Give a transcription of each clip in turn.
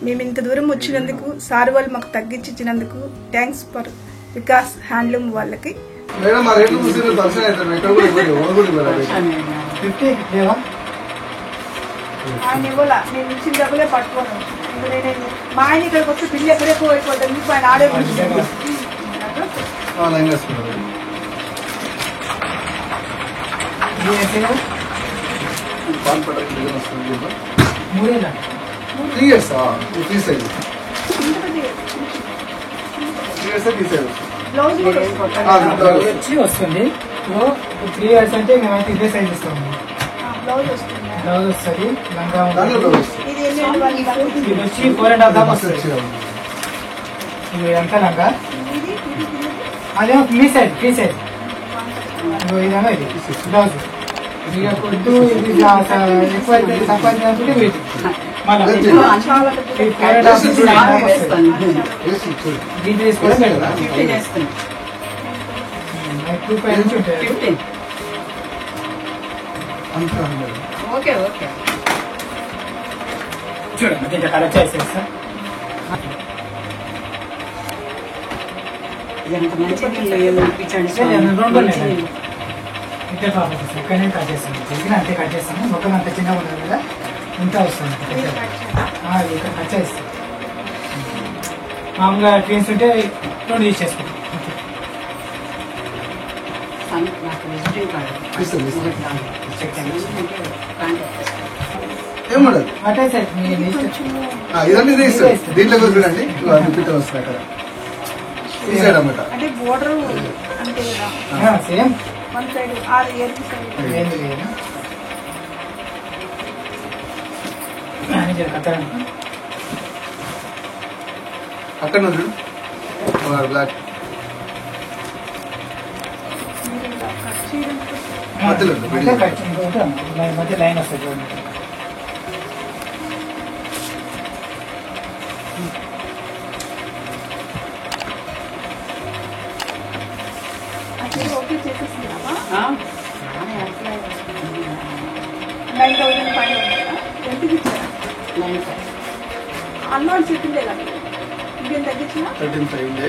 మేము ఇంత దూరం వచ్చినందుకు సార్ వాళ్ళు మాకు తగ్గించినందుకు థ్యాంక్స్ ఫర్ వికాస్ హ్యాండ్లూమ్ వాళ్ళకి. మేడం మా రేట్లు చూసి పరిచయం అవుతారు. ఎక్కడ కూడా ఆయన ఇవ్వాల నేను ఇచ్చిన డబ్బులే పట్టుకోను. నేను మా ఆయన ఇక్కడికి వస్తే బిల్లు ఎక్కడెక్కువ అయిపోతుంది. మీకు ఆయన ఆడే వస్తుంది. 3 years అంటే మేమైతే ఇదే సైజ్ ఇస్తాము. బ్లౌజ్ వస్తుంది, లంగా ఇది వచ్చి 4.5 దాకా వస్తుంది. ఇది ఎంత లంగా అదేమో ఫ్రీ సైజ్ ఇదేమో ఇది బ్లౌజ్. ఇక కొద్దు ఇది ఎక్కువ సంపాదించాలంటే వీటి దీంట్లో తీసుకోవడం నుంచి ఉంటాయి. చూడండి దీంట్లో కలర్ చేసేస్తా. ఇద్దరు ప్రాపర్టీస్ ఇక్కడనే కట్ చేస్తాను. దగ్గర అంతే కట్ చేస్తాను. మొక్కలు అంత చిన్నగా ఉండదు కదా, ఇంత వస్తుంది. ఇక్కడ కట్ చేస్తాను. మామూలుగా ట్రైన్స్ ఉంటే 2 యూజ్ చేసుకుంటాం. అటే సార్ దీంట్లో చూడండి వస్తాయి అక్కడ అంటే బోర్డర్ అంటే సేమ్ వన్ సైడ్ అక్కడ బ్లాక్ మధ్య లైన్ వస్తుంది చూడండి. ఓకే చేసేస్తున్నామా? 9,500 ఎంతకి ఇచ్చారా? అన్నోడు చెప్పిందే కదా, ఇంకేం తగ్గించినా 9,500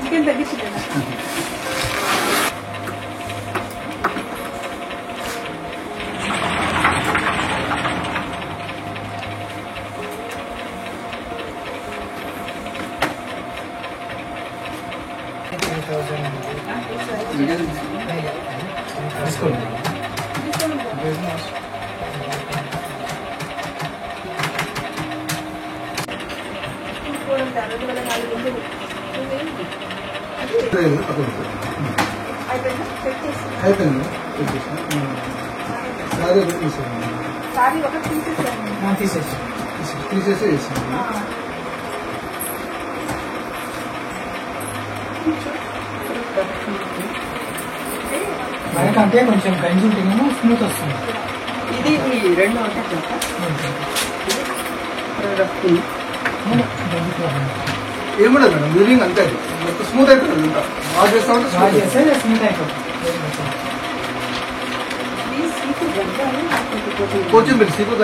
ఇంకేం తగ్గించలేదా? మనకంటే కొంచెం గంజి ఉంటేనేమో స్మూత్ వస్తుంది. ఇది 2 ఏముండదు మేడం, మ్యూరింగ్ అంతే స్మూత్ అవుతుంది. స్మూత్ అయిపోతుంది. కోచింగ్ సీకు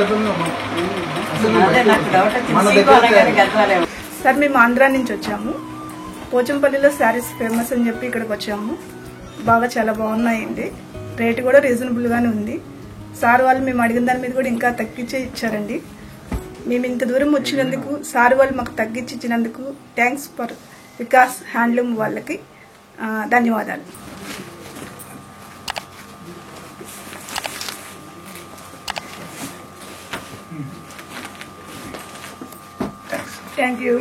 సార్ మేము ఆంధ్రా నుంచి వచ్చాము. పోచంపల్లిలో శారీస్ ఫేమస్ అని చెప్పి ఇక్కడికి వచ్చాము. బాగా చాలా బాగున్నాయండి. రేటు కూడా రీజనబుల్గానే ఉంది. సార్ వాళ్ళు మేము అడిగిన దాని మీద కూడా ఇంకా తగ్గించి ఇచ్చారండి. మేము ఇంత దూరం వచ్చినందుకు సార్ వాళ్ళు మాకు తగ్గించి ఇచ్చినందుకు థ్యాంక్స్ ఫర్ వికాస్ హ్యాండ్లూమ్ వాళ్ళకి ధన్యవాదాలు. Thank you.